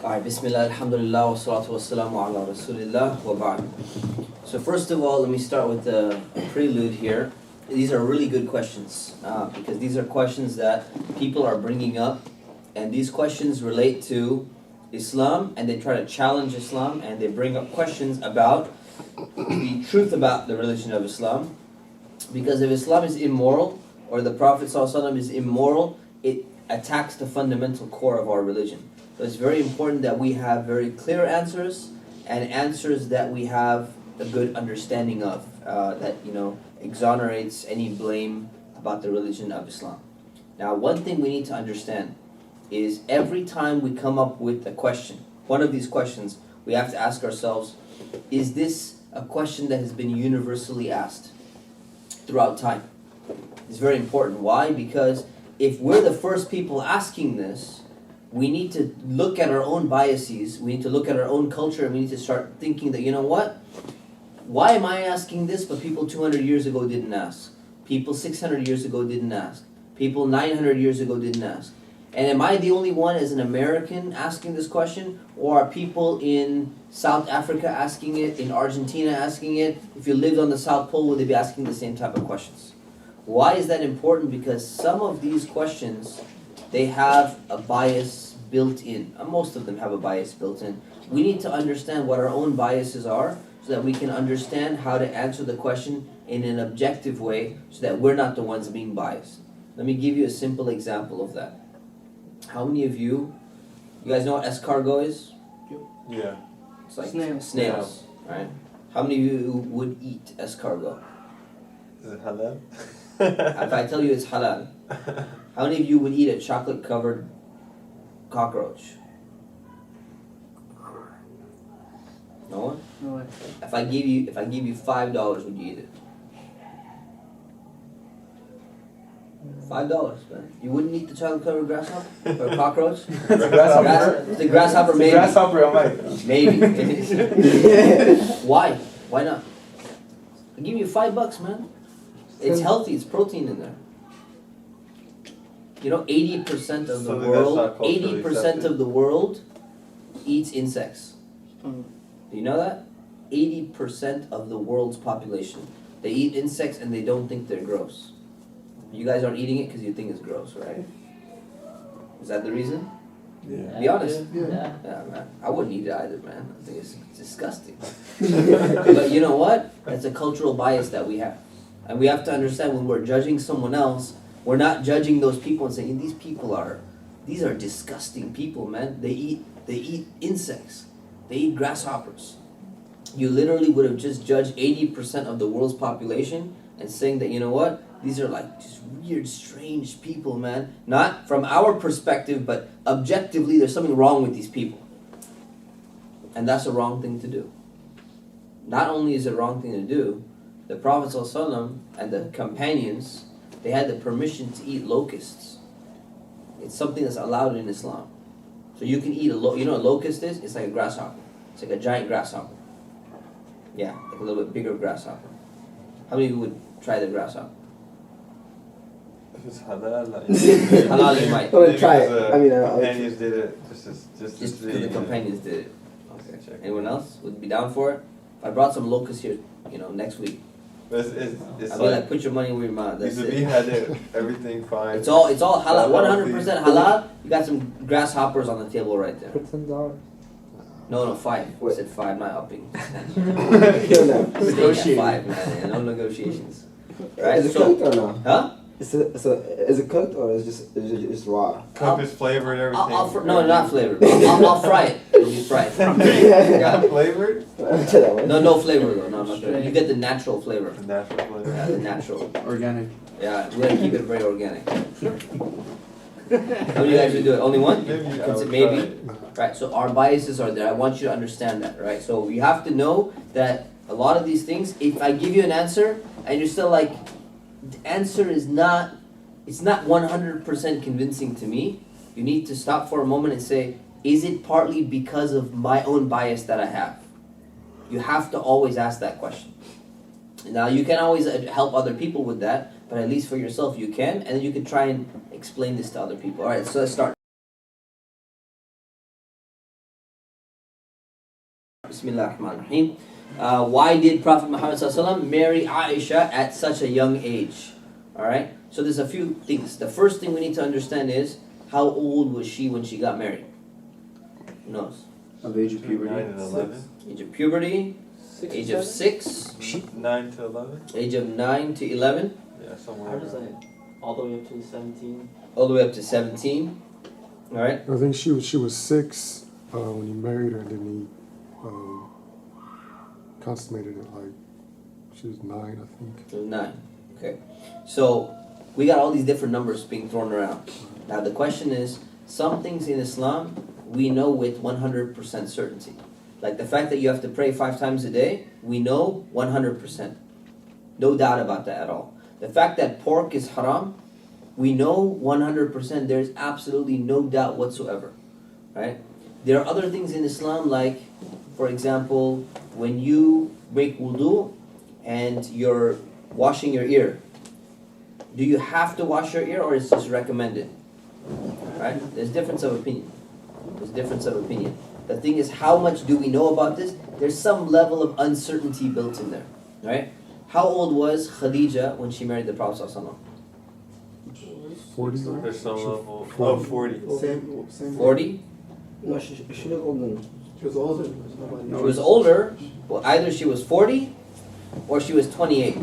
Alright, Bismillah, Alhamdulillah, wa salatu wa salamu ala Rasulillah, wa ba'd. So first of all, let me start with a prelude here. These are really good questions, because these are questions that people are bringing up, and these questions relate to Islam, and they try to challenge Islam, and they bring up questions about the truth about the religion of Islam. Because if Islam is immoral, or the Prophet ﷺ is immoral, it attacks the fundamental core of our religion. So it's very important that we have very clear answers, and answers that we have a good understanding of, that exonerates any blame about the religion of Islam. Now, one thing we need to understand is every time we come up with a question, one of these questions, we have to ask ourselves, is this a question that has been universally asked throughout time? It's very important. Why? Because if we're the first people asking this, we need to look at our own biases, we need to look at our own culture, and we need to start thinking that, you know what? Why am I asking this, but people 200 years ago didn't ask? People 600 years ago didn't ask? People 900 years ago didn't ask? And am I the only one as an American asking this question? Or are people in South Africa asking it, in Argentina asking it? If you lived on the South Pole, would they be asking the same type of questions? Why is that important? Because some of these questions, they have a bias built in. Most of them have a bias built in. We need to understand what our own biases are so that we can understand how to answer the question in an objective way so that we're not the ones being biased. Let me give you a simple example of that. How many of you guys know what escargot is? Yeah. It's like Snails. right? How many of you would eat escargot? Is it halal? If I tell you it's halal, how many of you would eat a chocolate-covered cockroach? No one? No way. If I give you $5, would you eat it? $5, man. You wouldn't eat the chocolate-covered grasshopper or a cockroach? The grasshopper, maybe. Grasshopper, I might. Maybe. Why? Why not? I'll give you $5, man. It's healthy. It's protein in there. 80% of the world, 80% of the world eats insects. Do you know that? 80% of the world's population, they eat insects and they don't think they're gross. You guys aren't eating it because you think it's gross, right? Is that the reason? Yeah. Be honest. Yeah. Yeah, man. I wouldn't eat it either, man. I think it's disgusting. But you know what? That's a cultural bias that we have. And we have to understand when we're judging someone else, we're not judging those people and saying, these are disgusting people, man. They eat insects. They eat grasshoppers. You literally would have just judged 80% of the world's population and saying that, you know what? These are like just weird, strange people, man. Not from our perspective, but objectively, there's something wrong with these people. And that's a wrong thing to do. Not only is it a wrong thing to do, the Prophet ﷺ and the companions, they had the permission to eat locusts. It's something that's allowed in Islam. So you can eat you know what a locust is? It's like a grasshopper. It's like a giant grasshopper. Yeah, like a little bit bigger grasshopper. How many of you would try the grasshopper? If it's halal, like, Halal, you might. I'm gonna try it. Companions did it just Just to because the see. companions did it. Okay. Check. Anyone else would be down for it? If I brought some locusts here, next week, But it's I'd be like, put your money where your mouth. That's you it. had it, everything fine. It's all halal, 100% halal. You got some grasshoppers on the table right there. For $10. No, 5. I said 5, not upping. Staying at Staying at 5, man. No negotiations. Right? Is it cooked or no? Huh? Is it cooked or is it just raw? Cook is flavored, everything. No, not flavored. I'll fry it. It'll be fried. Yeah, flavored? No flavor though. No, not sure. You get the natural flavor. The natural flavor. Yeah, the natural. Organic. Yeah, we're gonna keep it very organic. How many guys would do it? Only one? Maybe. Right, so our biases are there. I want you to understand that, right? So you have to know that a lot of these things, if I give you an answer and you're still like, the answer is not 100% convincing to me, you need to stop for a moment and say, is it partly because of my own bias that I have? You have to always ask that question. Now, you can always help other people with that, but at least for yourself you can, and then you can try and explain this to other people. Alright, so let's start. Bismillah ar-Rahman ar-Rahim. Why did Prophet Muhammad ﷺ marry Aisha at such a young age? Alright, so there's a few things. The first thing we need to understand is, how old was she when she got married? Who knows? Of age of puberty. 9 and 11. Age of puberty, age of 6, 9 to 11. age of 9 to 11, Yeah, somewhere. I was around. like all the way up to 17. all the way up to 17. Alright, I think she was 6 when he married her, and then he consummated it like she was 9, I think. so 9. Okay, so we got all these different numbers being thrown around. Now the question is, some things in Islam we know with 100% certainty. Like the fact that you have to pray 5 times a day, we know 100%. No doubt about that at all. The fact that pork is haram, we know 100%. There's absolutely no doubt whatsoever. Right? There are other things in Islam, like, for example, when you make wudu and you're washing your ear, do you have to wash your ear, or is this recommended? Right? There's difference of opinion. There's difference of opinion. The thing is, how much do we know about this? There's some level of uncertainty built in there. Right? How old was Khadija when she married the Prophet ﷺ? 40. There's some level. Oh, 40. Same. 40? No, she looked older than She was older. She was older. Well, either she was 40 or she was 28.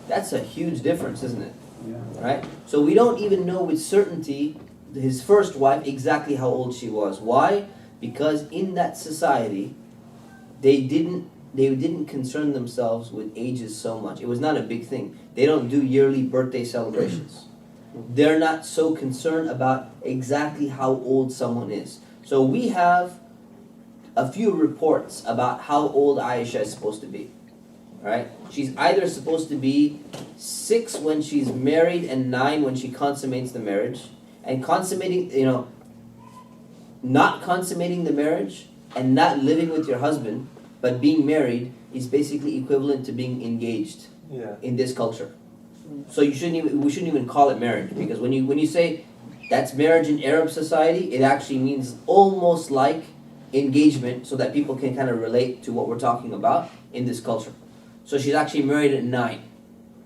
That's a huge difference, isn't it? Yeah. Right? So we don't even know with certainty his first wife exactly how old she was. Why? Because in that society, they didn't concern themselves with ages so much. It was not a big thing. They don't do yearly birthday celebrations. They're not so concerned about exactly how old someone is. So we have a few reports about how old Aisha is supposed to be. Right? She's either supposed to be 6 when she's married and 9 when she consummates the marriage. And consummating, not consummating the marriage and not living with your husband, but being married is basically equivalent to being engaged Yeah. in this culture. So we shouldn't even call it marriage, because when you say that's marriage in Arab society, it actually means almost like engagement, so that people can kind of relate to what we're talking about in this culture. So she's actually married at 9.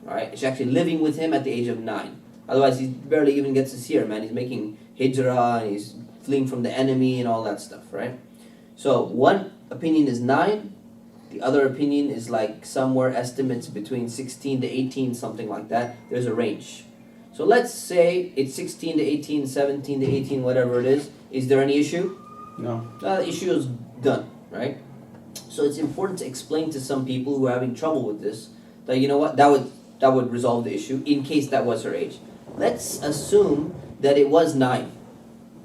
Alright? She's actually living with him at the age of 9. Otherwise he barely even gets to see her, man. He's making hijrah and he's fleeing from the enemy and all that stuff, right? So one opinion is 9. The other opinion is like somewhere estimates between 16 to 18, something like that. There's a range. So let's say it's 16 to 18, 17 to 18, whatever it is. Is there any issue? No. The issue is done, right? So it's important to explain to some people who are having trouble with this that, you know what, that would resolve the issue in case that was her age. Let's assume that it was 9.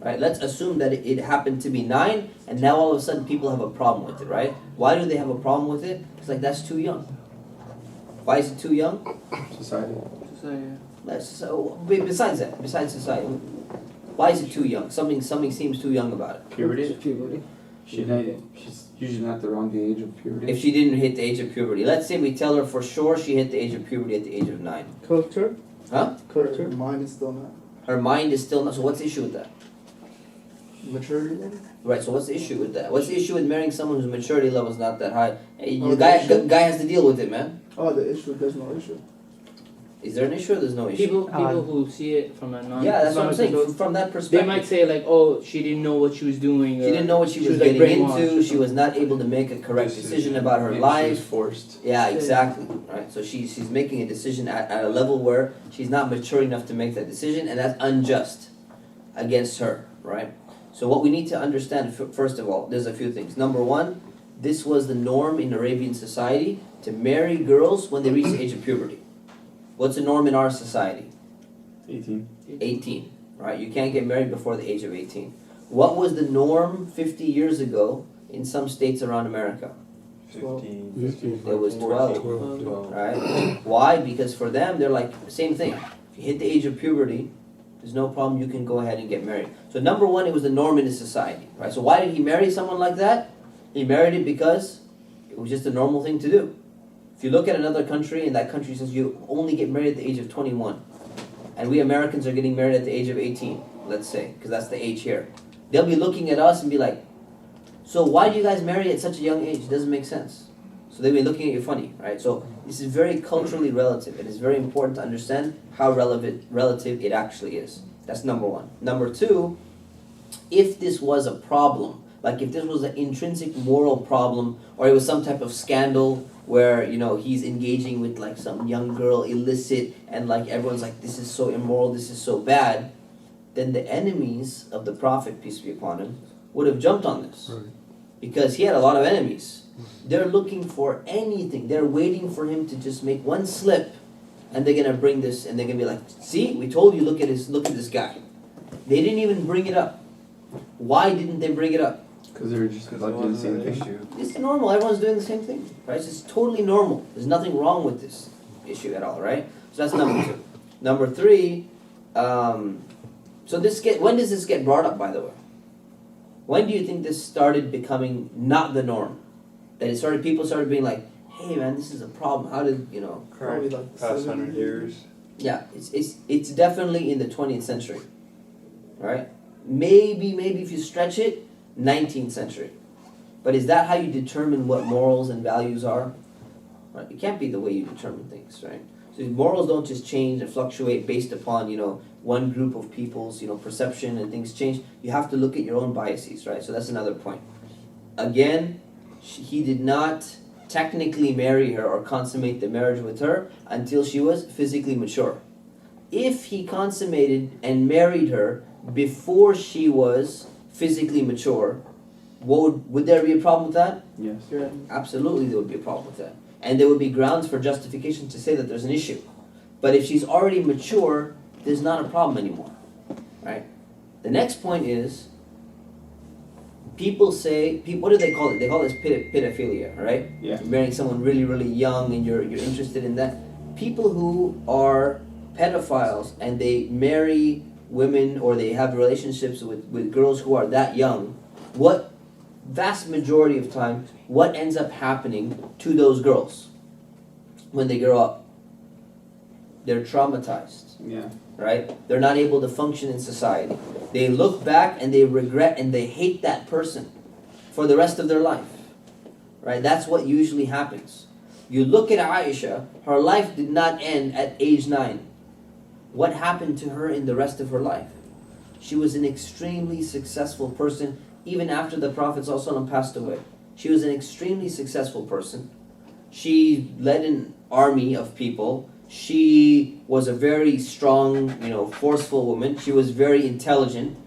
Right? Let's assume that it happened to be 9, and now all of a sudden people have a problem with it, right? Why do they have a problem with it? It's like, that's too young. Why is it too young? Society. Besides society, why is it too young? Something seems too young about it. Puberty. She's usually not around the age of puberty. If she didn't hit the age of puberty, let's say we tell her for sure she hit the age of puberty at the age of 9. Culture? Huh? Culture. Mine is still not. Her mind is still not. So what's the issue with that? Maturity level? Right. So what's the issue with that? What's the issue with marrying someone whose maturity level is not that high? Hey, Oh, the guy has to deal with it, man. Oh, the issue, there's no issue. Is there an issue or there's no issue? People who see it from a non Yeah, that's what I'm saying. perspective, From that perspective, they might say like, oh, she didn't know what she was doing. she didn't know what she was like getting brainwashed into. or She was not able to make a correct decision about her Maybe life. She was forced. Yeah, exactly. Right. So she's making a decision at a level where she's not mature enough to make that decision, and that's unjust against her. Right. So what we need to understand, first of all, there's a few things. Number one, this was the norm in Arabian society to marry girls when they reach the age of puberty. What's the norm in our society? 18. 18. Right. You can't get married before the age of 18. What was the norm 50 years ago in some states around America? 15. 15. It was 12. 12. Right? Why? Because for them, they're like, same thing. If you hit the age of puberty, there's no problem, you can go ahead and get married. So number one, it was the norm in the society. Right? So why did he marry someone like that? He married it because it was just a normal thing to do. If you look at another country, and that country says you only get married at the age of 21. And we Americans are getting married at the age of 18, let's say, because that's the age here. They'll be looking at us and be like, So why do you guys marry at such a young age? It doesn't make sense. So they'll be looking at you funny, right? So this is very culturally relative. It is very important to understand how relative it actually is. That's number one. Number two, if this was a problem, like if this was an intrinsic moral problem, or it was some type of scandal where, you know, he's engaging with like some young girl illicit, and like everyone's like, this is so immoral, this is so bad, then the enemies of the Prophet, peace be upon him, would have jumped on this. Right. Because he had a lot of enemies. They're looking for anything. They're waiting for him to just make one slip, and they're gonna bring this, and they're gonna be like, see, we told you, look at this guy. They didn't even bring it up. Why didn't they bring it up? Because they're just Because about it doing the wasn't same an thing. issue. It's normal. Everyone's doing the same thing, right? It's totally normal. There's nothing wrong with this issue at all, right? So that's number two. Number three, when does this get brought up, by the way? When do you think this started becoming not the norm? That people started being like, hey man, this is a problem. How did, you know? Probably Correct. like Past 70 100 years. Yeah, it's definitely in the 20th century, right? Maybe if you stretch it, 19th century. But is that how you determine what morals and values are? Right? It can't be the way you determine things, right? So morals don't just change and fluctuate based upon, you know, one group of people's, you know, perception, and things change. You have to look at your own biases, right? So that's another point. Again, he did not technically marry her or consummate the marriage with her until she was physically mature. If he consummated and married her before she was physically mature, would there be a problem with that? Yes. Yeah. Absolutely there would be a problem with that. And there would be grounds for justification to say that there's an issue. But if she's already mature, there's not a problem anymore. Right? The next point is, people say, what do they call it? They call this pedophilia, right? Yeah. You're marrying someone really, really young and you're interested in that. People who are pedophiles and they marry women or they have relationships with girls who are that young, vast majority of time, what ends up happening to those girls when they grow up? They're traumatized, Yeah. right? They're not able to function in society. They look back and they regret and they hate that person for the rest of their life, right? That's what usually happens. You look at Aisha, her life did not end at age 9. What happened to her in the rest of her life? She was an extremely successful person even after the Prophet ﷺ passed away. She was an extremely successful person. She led an army of people. She was a very strong, forceful woman. She was very intelligent.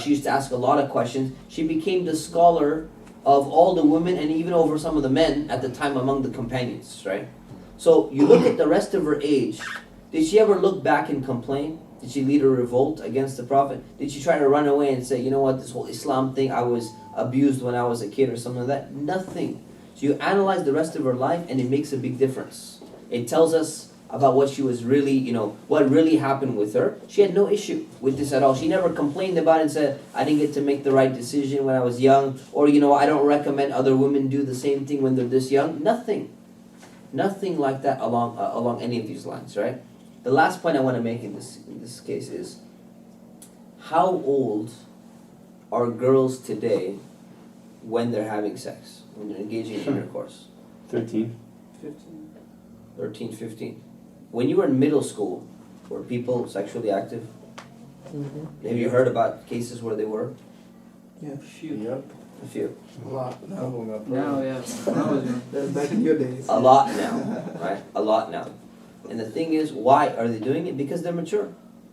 She used to ask a lot of questions. She became the scholar of all the women and even over some of the men at the time among the companions, right? So you look at the rest of her age. Did she ever look back and complain? Did she lead a revolt against the Prophet? Did she try to run away and say, you know what, this whole Islam thing, I was abused when I was a kid or something like that? Nothing. So you analyze the rest of her life and it makes a big difference. It tells us about what she was really, what really happened with her. She had no issue with this at all. She never complained about it and said, I didn't get to make the right decision when I was young, or, I don't recommend other women do the same thing when they're this young. Nothing. Nothing like that along any of these lines, right? The last point I want to make in this case is, how old are girls today when they're having sex, when they're engaging in intercourse? 13. 15. 13, 15. When you were in middle school, were people sexually active? Mm-hmm. Have you heard about cases where they were? Yeah. Yep. A few. A lot. No. Now, yeah. When I was young. That's back in your days. A lot now, right? A lot now. And the thing is, why are they doing it? Because they're mature.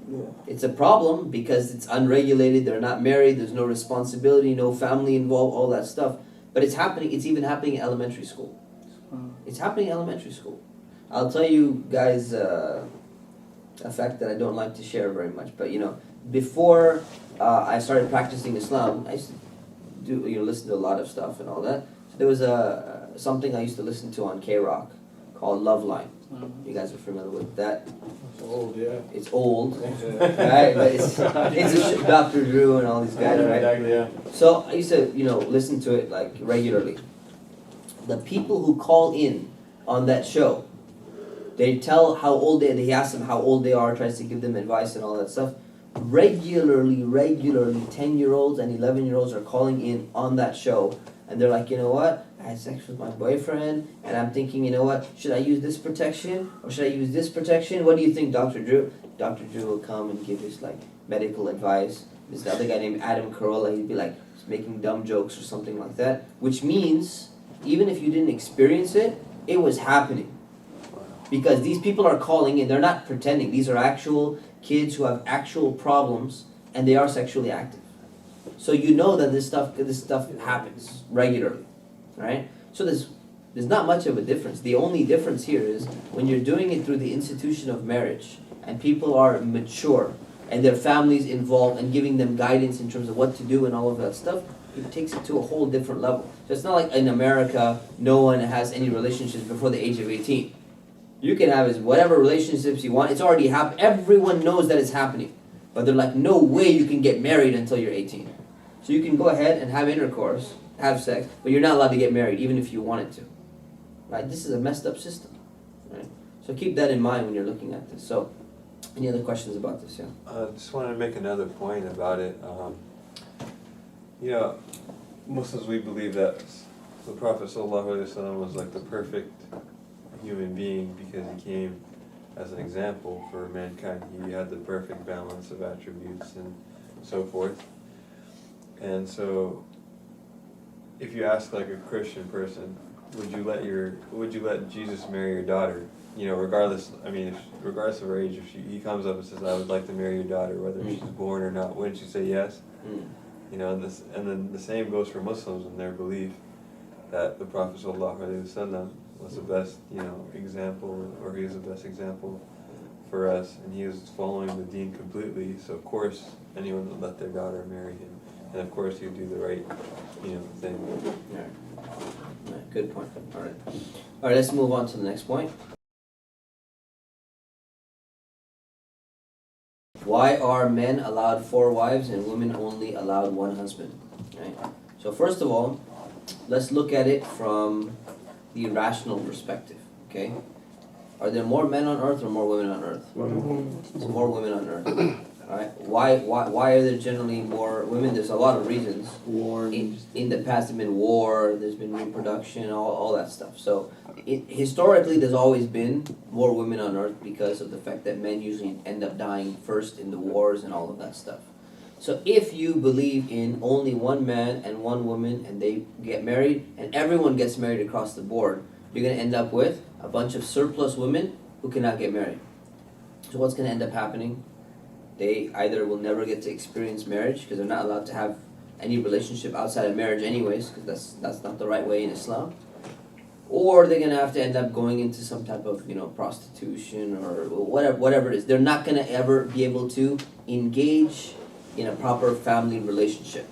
Yeah. It's a problem because it's unregulated, they're not married, there's no responsibility, no family involved, all that stuff. But it's even happening in elementary school. It's happening in elementary school. I'll tell you guys a fact that I don't like to share very much, but before I started practicing Islam, I used to listen to a lot of stuff and all that. So there was something I used to listen to on K-Rock called Love Line. You guys are familiar with that? It's old, yeah. It's old, right? But it's Dr. Drew and all these guys, right? Exactly, yeah. So I used to, listen to it like regularly. The people who call in on that show, they tell how old he asks them how old they are, tries to give them advice and all that stuff. regularly, 10-year-olds and 11-year-olds are calling in on that show, and they're like, you know what, I had sex with my boyfriend, and I'm thinking, you know what, should I use this protection, or should I use this protection? What do you think, Dr. Drew? Dr. Drew will come and give his, like, medical advice. There's the other guy named Adam Carolla, he'd be like, making dumb jokes or something like that, which means, even if you didn't experience it, it was happening. Because these people are calling in, they're not pretending, these are actual kids who have actual problems, and they are sexually active. So you know that this stuff happens regularly, right? So there's not much of a difference. The only difference here is when you're doing it through the institution of marriage, and people are mature, and their families involved, and giving them guidance in terms of what to do and all of that stuff, it takes it to a whole different level. So it's not like in America, no one has any relationships before the age of 18. You can have whatever relationships you want. It's already happened. Everyone knows that it's happening. But they're like, no way you can get married until you're 18. So you can go ahead and have intercourse, have sex, but you're not allowed to get married, even if you wanted to. Right? This is a messed up system. Right? So keep that in mind when you're looking at this. So, any other questions about this? Yeah. Just wanted to make another point about it. You know, Muslims, we believe that the Prophet ﷺ was like the perfect human being because he came as an example for mankind. He had the perfect balance of attributes and so forth. And so, if you ask like a Christian person, would you let Jesus marry your daughter? You know, regardless of her age, if he comes up and says, I would like to marry your daughter, whether she's born or not, wouldn't you say yes? You know, and then the same goes for Muslims in their belief that the Prophet ﷺ was the best, you know, example, or he was the best example for us, and he was following the deen completely, so of course anyone would let their daughter marry him, and of course he'd do the right, you know, thing. Right, good point. All right, let's move on to the next point. Why are men allowed 4 wives and women only allowed 1 husband? Right? So first of all, let's look at it from the rational perspective. Okay, are there more men on earth or more women on earth? So more women on earth. All right. Why are there generally more women? There's a lot of reasons. War. In the past, there's been war. There's been reproduction. All that stuff. So historically, there's always been more women on earth because of the fact that men usually end up dying first in the wars and all of that stuff. So if you believe in only 1 man and 1 woman and they get married and everyone gets married across the board, you're going to end up with a bunch of surplus women who cannot get married. So what's going to end up happening? They either will never get to experience marriage because they're not allowed to have any relationship outside of marriage anyways, because that's not the right way in Islam. Or they're going to have to end up going into some type of, you know, prostitution or whatever it is. They're not going to ever be able to engage in a proper family relationship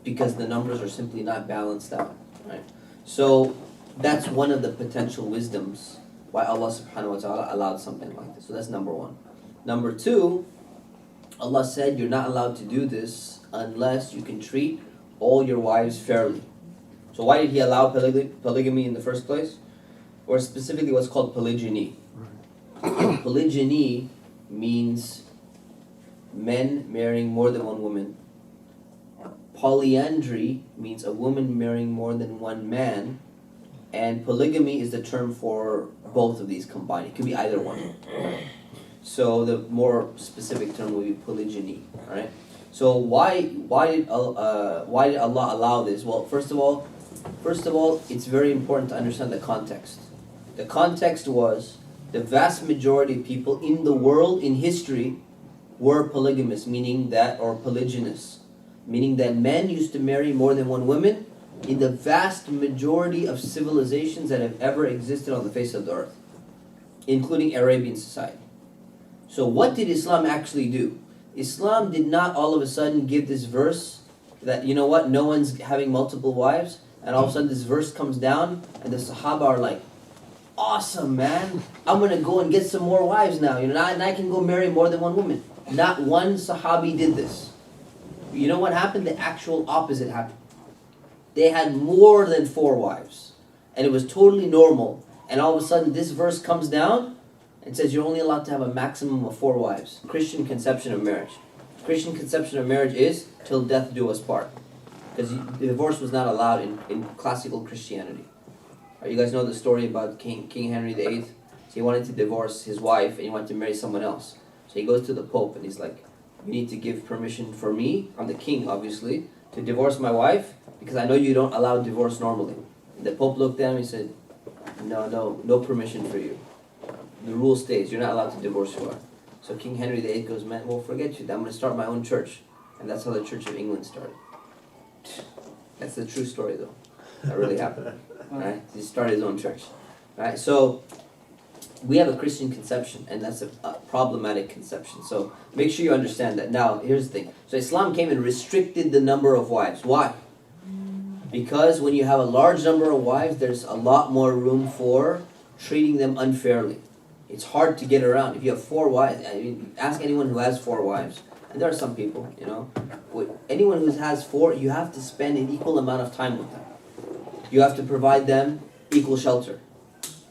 because the numbers are simply not balanced out, right? So that's one of the potential wisdoms why Allah subhanahu wa ta'ala allowed something like this. So that's number 1. Number 2, Allah said you're not allowed to do this unless you can treat all your wives fairly. So why did He allow polygamy in the first place? Or specifically what's called polygyny. Polygyny means men marrying more than 1 woman. Polyandry means a woman marrying more than 1 man. And polygamy is the term for both of these combined. It could be either one. So the more specific term would be polygyny. Right? So why did Allah allow this? Well, first of all, it's very important to understand the context. The context was the vast majority of people in the world in history were polygamous, or polygynous, meaning that men used to marry more than 1 woman in the vast majority of civilizations that have ever existed on the face of the earth, including Arabian society. So what did Islam actually do? Islam did not all of a sudden give this verse that, you know what, no one's having multiple wives, and all of a sudden this verse comes down and the Sahaba are like, awesome, man, I'm going to go and get some more wives now, and I can go marry more than 1 woman. Not one Sahabi did this. You know what happened? The actual opposite happened. They had more than 4 wives. And it was totally normal. And all of a sudden this verse comes down and says you're only allowed to have a maximum of 4 wives. Christian conception of marriage. Christian conception of marriage is till death do us part. Because divorce was not allowed in classical Christianity. You guys know the story about King Henry VIII? So he wanted to divorce his wife and he wanted to marry someone else. So he goes to the Pope and he's like, you need to give permission for me, I'm the king obviously, to divorce my wife because I know you don't allow divorce normally. And the Pope looked at him and he said, no permission for you. The rule states you're not allowed to divorce your wife. So King Henry VIII goes, man, well forget you, I'm going to start my own church. And that's how the Church of England started. That's the true story though. That really happened. Right? He started his own church. Right? So we have a Christian conception, and that's a problematic conception. So make sure you understand that. Now, here's the thing. So Islam came and restricted the number of wives. Why? Because when you have a large number of wives, there's a lot more room for treating them unfairly. It's hard to get around. If you have 4 wives, I mean, ask anyone who has 4 wives, and there are some people, you know. Anyone who has 4, you have to spend an equal amount of time with them. You have to provide them equal shelter.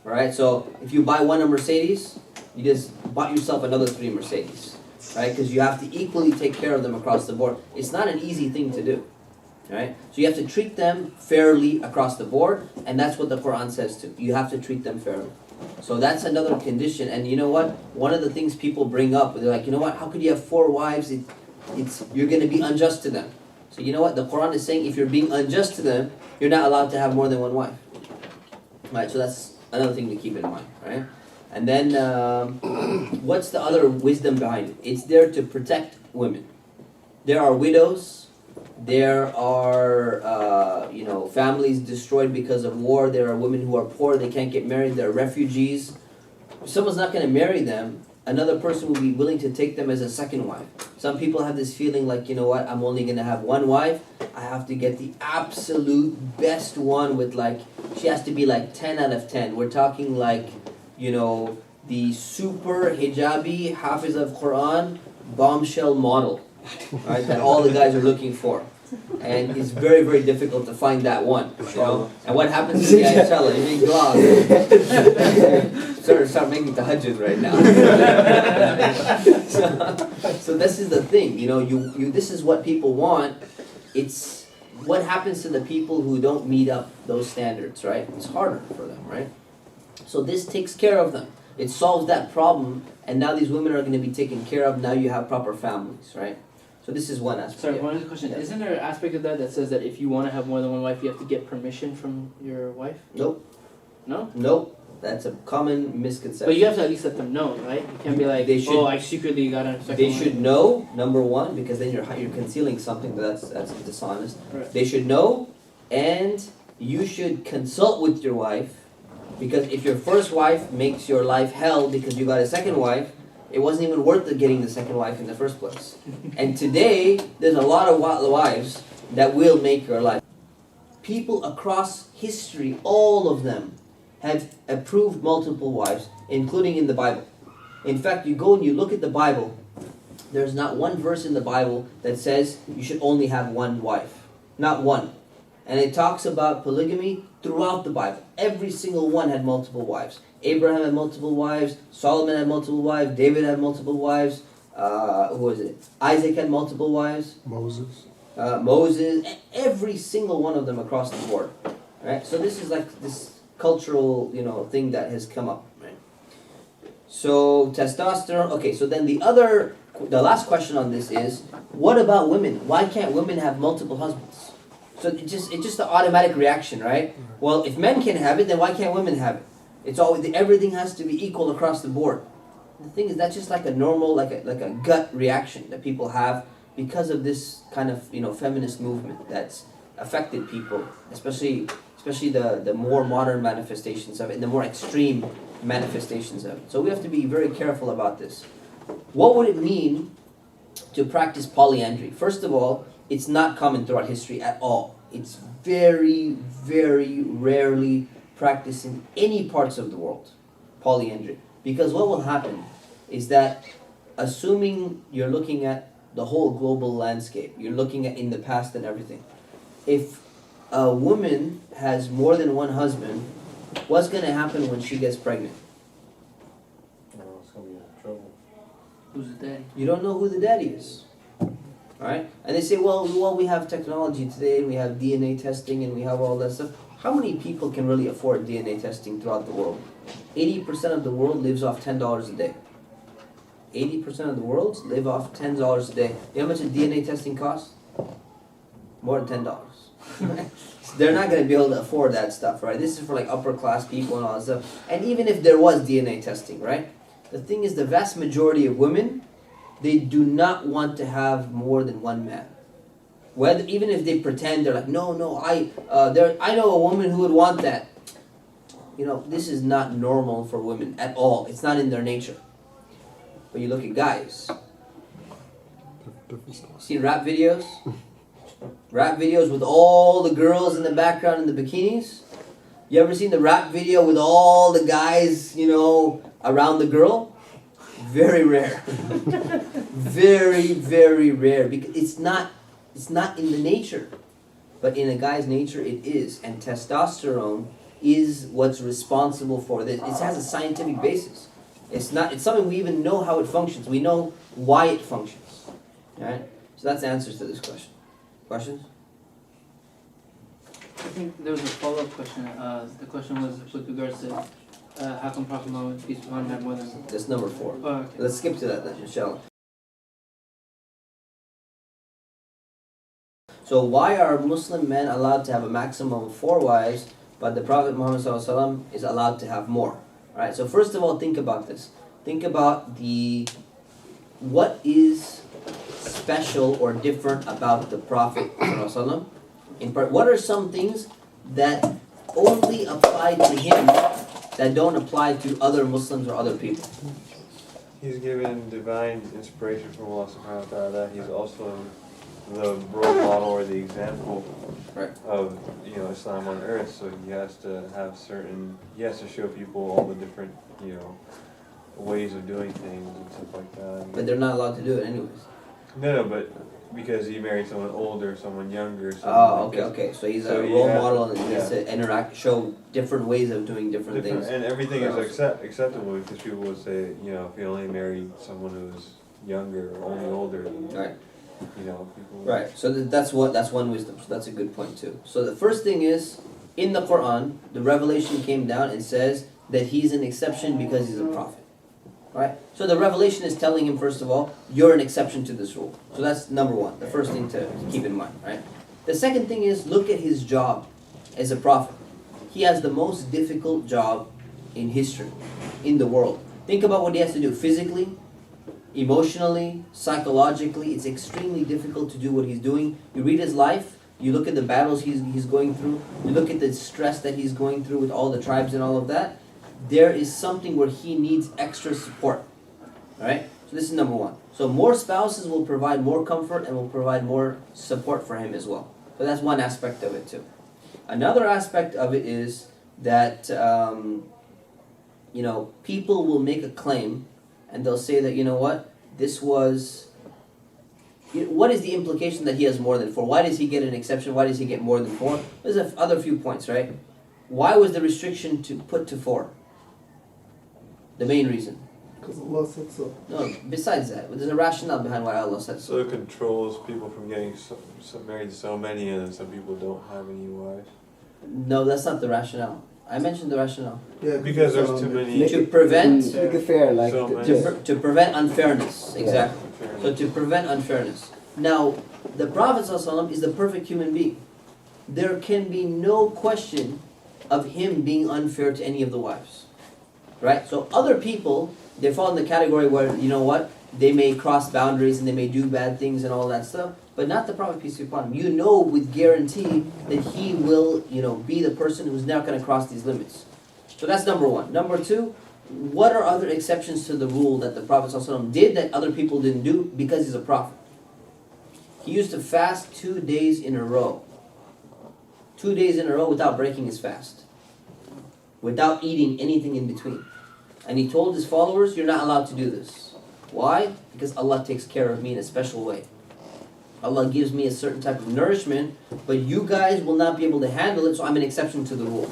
Alright, so if you buy one a Mercedes, you just bought yourself another 3 Mercedes. Right? Because you have to equally take care of them across the board. It's not an easy thing to do. Right? So you have to treat them fairly across the board, and that's what the Quran says too. You have to treat them fairly. So that's another condition, and you know what? One of the things people bring up, they're like, you know what, how could you have 4 wives? You're going to be unjust to them. So you know what? The Quran is saying if you're being unjust to them, you're not allowed to have more than 1 wife. Right? So that's another thing to keep in mind, right? And then, what's the other wisdom behind it? It's there to protect women. There are widows. There are, families destroyed because of war. There are women who are poor. They can't get married. There are refugees. If someone's not going to marry them, another person will be willing to take them as a second wife. Some people have this feeling like, you know what, I'm only going to have 1 wife. I have to get the absolute best one with she has to be 10 out of 10. We're talking the super hijabi, hafiz of Quran, bombshell model, right, that all the guys are looking for. And it's very, very difficult to find that one. You know? And what happens to the guy, inshallah, you make dua. Start making tahajjud right now. so this is the thing, you this is what people want. It's what happens to the people who don't meet up those standards, right? It's harder for them, right? So this takes care of them. It solves that problem, and now these women are going to be taken care of. Now you have proper families, right? So this is one aspect. Sorry, one other question. Isn't there an aspect of that says that if you want to have more than 1 wife, you have to get permission from your wife? Nope. No? Nope. That's a common misconception. But you have to at least let them know, right? You can't be like, I secretly got a second They wife. should know, number 1, because then you're concealing something that's dishonest. Right. They should know, and you should consult with your wife, because if your first wife makes your life hell because you got a second wife, it wasn't even worth getting the second wife in the first place. And today, there's a lot of wives that will make your life. People across history, all of them, have approved multiple wives, including in the Bible. In fact, you go and you look at the Bible, there's not one verse in the Bible that says you should only have 1 wife. Not one. And it talks about polygamy throughout the Bible. Every single one had multiple wives. Abraham had multiple wives, Solomon had multiple wives, David had multiple wives, Isaac had multiple wives. Moses. Moses, every single one of them across the board. Right? So this is this cultural, thing that has come up, right? So testosterone. Okay, so then the last question on this is, what about women? Why can't women have multiple husbands? So it's just the automatic reaction, right? Well, if men can have it, then why can't women have it? It's always everything has to be equal across the board. The thing is, that's just like a normal, like a gut reaction that people have because of this kind of feminist movement that's affected people, especially the more modern manifestations of it and the more extreme manifestations of it. So we have to be very careful about this. What would it mean to practice polyandry? First of all, it's not common throughout history at all. It's very, very rarely practiced in any parts of the world, polyandry. Because what will happen is that, assuming you're looking at the whole global landscape, you're looking at in the past and everything, if a woman has more than 1 husband, what's going to happen when she gets pregnant? Oh, it's gonna be in trouble. Who's the daddy? You don't know who the daddy is. right? And they say, well, we have technology today, we have DNA testing, and we have all that stuff. How many people can really afford DNA testing throughout the world? 80% of the world lives off $10 a day. 80% of the world live off $10 a day. You know how much a DNA testing costs? More than $10. So they're not going to be able to afford that stuff, right? This is for like upper class people and all that stuff. And even if there was DNA testing, right? The thing is, the vast majority of women, they do not want to have more than one man. Whether even if they pretend they're like, no, I know a woman who would want that. You know, this is not normal for women at all. It's not in their nature. But you look at guys. Different story. Seen rap videos? Rap videos with all the girls in the background in the bikinis? You ever seen the rap video with all the guys, you know, around the girl? Very rare. Very, very rare. Because it's not in the nature. But in a guy's nature it is. And testosterone is what's responsible for this. It has a scientific basis. It's something we even know how it functions. We know why it functions. Alright? So that's the answers to this question. Questions? I think there was a follow-up question. The question was with regards to how come Prophet Muhammad, peace be upon him, had more than... That's number 4. Oh, okay. Let's skip to that then, inshallah. So why are Muslim men allowed to have a maximum of 4 wives, but the Prophet Muhammad ﷺ is allowed to have more? Alright, so first of all, think about this. Think about what is special or different about the Prophet ﷺ. In part, what are some things that only apply to him that don't apply to other Muslims or other people? He's given divine inspiration from Allah subhanahu wa ta'ala. He's also the role model or the example Right. of Islam on earth, so he has to show people all the different ways of doing things and stuff like that. But they're not allowed to do it anyways. No, but because he married someone older, someone younger. Oh, okay. So he's a role model and he has yeah. to show different ways of doing different things. And everything is acceptable because people would say, if you only married someone who's younger or only older, Right. People. Right. So that's one wisdom. So that's a good point too. So the first thing is, in the Quran, the revelation came down and says that he's an exception because he's a prophet. Right? So the revelation is telling him, first of all, you're an exception to this rule. So that's number 1, the first thing to keep in mind, right? The second thing is, look at his job as a prophet. He has the most difficult job in history, in the world. Think about what he has to do physically, emotionally, psychologically. It's extremely difficult to do what he's doing. You read his life, you look at the battles he's going through, you look at the stress that he's going through with all the tribes and all of that. There is something where he needs extra support. Alright? So this is number 1. So more spouses will provide more comfort and will provide more support for him as well. So that's one aspect of it too. Another aspect of it is that people will make a claim and they'll say that, what is the implication that he has more than 4? Why does he get an exception? Why does he get more than 4? There's other few points, right? Why was the restriction put to 4? The main reason. Because Allah said so. No, besides that, there's a rationale behind why Allah said So so. it controls people from getting married so many, and then some people don't have any wives. No, that's not the rationale. I mentioned the rationale. Yeah, Because there's too many. To prevent Make it fair, like So the- many. to prevent unfairness. Exactly. Fair So to prevent unfairness. Now, the Prophet ﷺ is the perfect human being. There can be no question of him being unfair to any of the wives. Right? So other people, they fall in the category where, they may cross boundaries and they may do bad things and all that stuff, but not the Prophet, peace be upon him. You know with guarantee that he will, be the person who's not going to cross these limits. So that's number 1. Number 2, what are other exceptions to the rule that the Prophet ﷺ did that other people didn't do because he's a prophet? He used to fast 2 days in a row. 2 days in a row without breaking his fast. Without eating anything in between. And he told his followers, you're not allowed to do this. Why? Because Allah takes care of me in a special way. Allah gives me a certain type of nourishment, but you guys will not be able to handle it, so I'm an exception to the rule.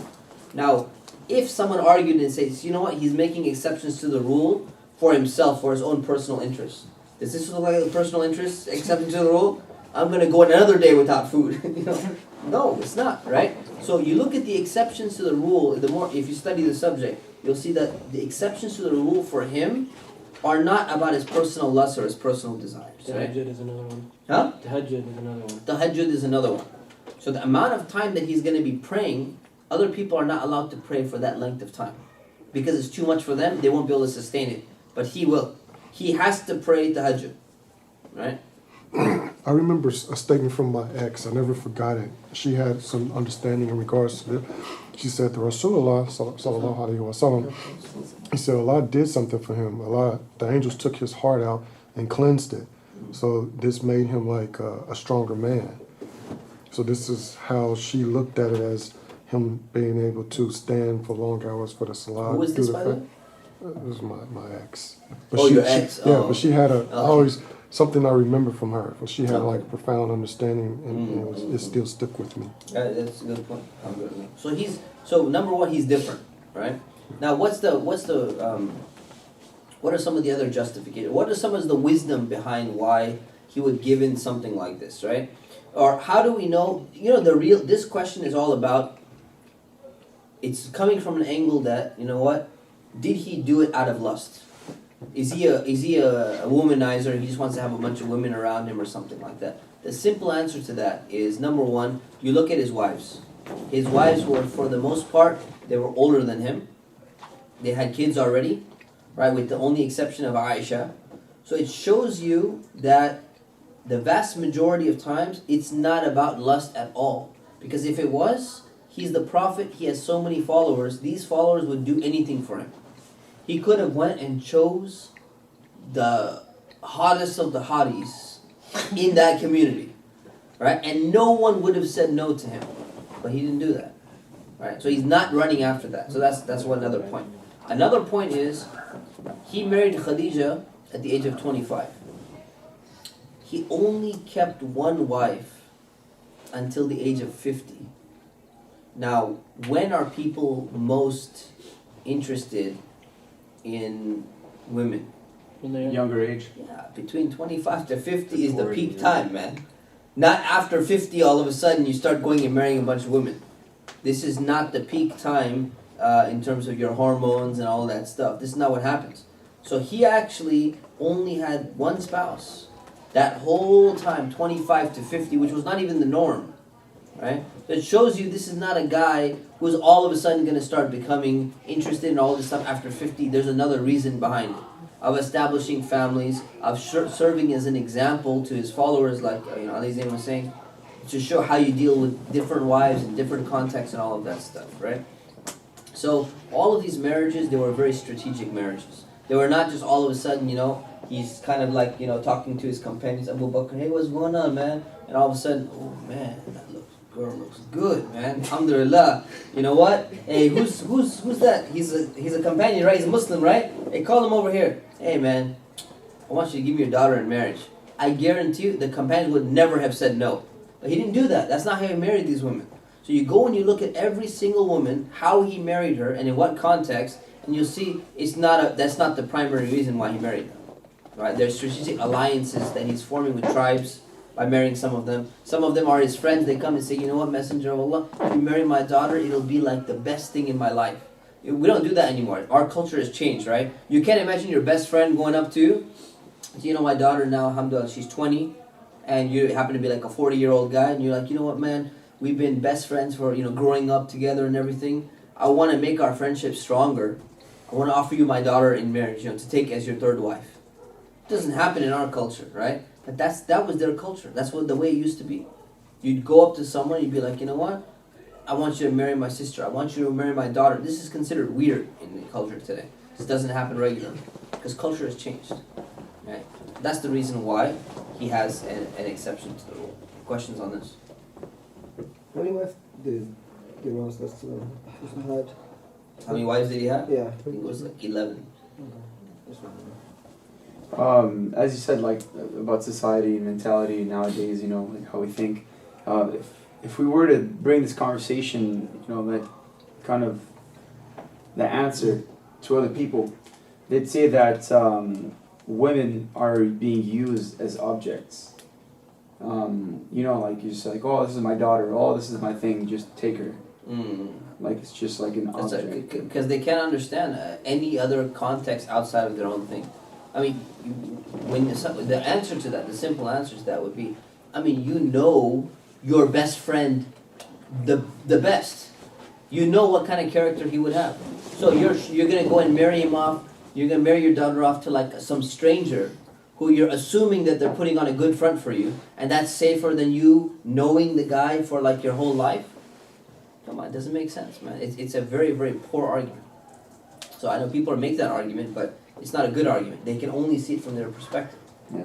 Now, if someone argued and says, he's making exceptions to the rule for himself, for his own personal interest, Does this look like a personal interest, exception to the rule? I'm gonna go another day without food. No, it's not, right? So you look at the exceptions to the rule, the more, if you study the subject, you'll see that the exceptions to the rule for him are not about his personal lust or his personal desires, right? Tahajjud is another one. Huh? Tahajjud is another one. Tahajjud is another one. So the amount of time that he's gonna be praying, other people are not allowed to pray for that length of time. Because it's too much for them, they won't be able to sustain it. But he will. He has to pray tahajjud, right? I remember a statement from my ex. I never forgot it. She had some understanding in regards to it. She said to Rasulullah sallallahu alaihi wasallam, he said Allah did something for him. Allah, the angels took his heart out and cleansed it. So this made him like a stronger man. So this is how she looked at it, as him being able to stand for long hours for the salah. Who was this, by the way? It was my ex. Your ex. Yeah, Oh. but she had Okay. always something I remember from her. But she had Okay. like profound understanding, and it still stuck with me. That's a good point. So number one, he's different, right? Now what are some of the other justifications? What are some of the wisdom behind why he would give in something like this, right? Or how do we know? This question is all about. It's coming from an angle that, did he do it out of lust? Is he a womanizer? He just wants to have a bunch of women around him or something like that. The simple answer to that is, number one, you look at his wives. His wives were, for the most part, they were older than him. They had kids already, right? With the only exception of Aisha. So it shows you that the vast majority of times, it's not about lust at all. Because if it was, he's the prophet, he has so many followers, these followers would do anything for him. He could have went and chose the hottest of the hotties in that community, right? And no one would have said no to him, but he didn't do that, right? So he's not running after that. So that's one other point. Another point is, he married Khadija at the age of 25. He only kept one wife until the age of 50. Now, when are people most interested in women? Younger age. Yeah, between 25 to 50 is the peak time, man. Not after 50, all of a sudden you start going and marrying a bunch of women. This is not the peak time in terms of your hormones and all that stuff. This is not what happens. So he actually only had one spouse that whole time, 25 to 50, which was not even the norm, right? So it shows you this is not a guy who's all of a sudden going to start becoming interested in all this stuff after 50. There's another reason behind it, of establishing families, of serving as an example to his followers, like Ali Zain was saying, to show how you deal with different wives in different contexts and all of that stuff, right? So all of these marriages, they were very strategic marriages. They were not just all of a sudden, he's kind of like, talking to his companions, Abu Bakr, hey, what's going on, man? And all of a sudden, oh man, that girl looks good, man. Alhamdulillah. You know what? Hey, who's that? He's a companion, right? He's a Muslim, right? Hey, call him over here. Hey, man, I want you to give me your daughter in marriage. I guarantee you, the companion would never have said no. But he didn't do that. That's not how he married these women. So you go and you look at every single woman, how he married her, and in what context, and you'll see that's not the primary reason why he married them. Right? There's strategic alliances that he's forming with tribes by marrying some of them. Some of them are his friends. They come and say, you know what, Messenger of Allah, if you marry my daughter, it'll be like the best thing in my life. We don't do that anymore. Our culture has changed, right? You can't imagine your best friend going up to you. So, my daughter now, alhamdulillah, she's 20, and you happen to be like a 40-year-old guy, and you're like, you know what, man, we've been best friends for, growing up together and everything. I want to make our friendship stronger. I want to offer you my daughter in marriage, to take as your third wife. It doesn't happen in our culture, right? But that was their culture. That's the way it used to be. You'd go up to someone, you'd be like, you know what? I want you to marry my sister. I want you to marry my daughter. This is considered weird in the culture today. This doesn't happen regularly because culture has changed, right? That's the reason why he has an exception to the rule. Questions on this? How many wives did Rasulullah had? How many wives did he have? Yeah. I think it was like 11. As you said, like about society and mentality nowadays, like how we think. If we were to bring this conversation, that kind of the answer to other people, they'd say that women are being used as objects. You know, like you're just like, oh, this is my daughter. Oh, this is my thing. Just take her. Like it's just like an object. Because they can't understand any other context outside of their own thing. I mean, the answer to that, the simple answer to that would be, I mean, you know your best friend the best. You know what kind of character he would have. So you're gonna go and marry him off. You're gonna marry your daughter off to like some stranger who you're assuming that they're putting on a good front for you, and that's safer than you knowing the guy for like your whole life. Come on, it doesn't make sense, man. It's a very, very poor argument. So I know people make that argument, but it's not a good argument. They can only see it from their perspective. Yeah.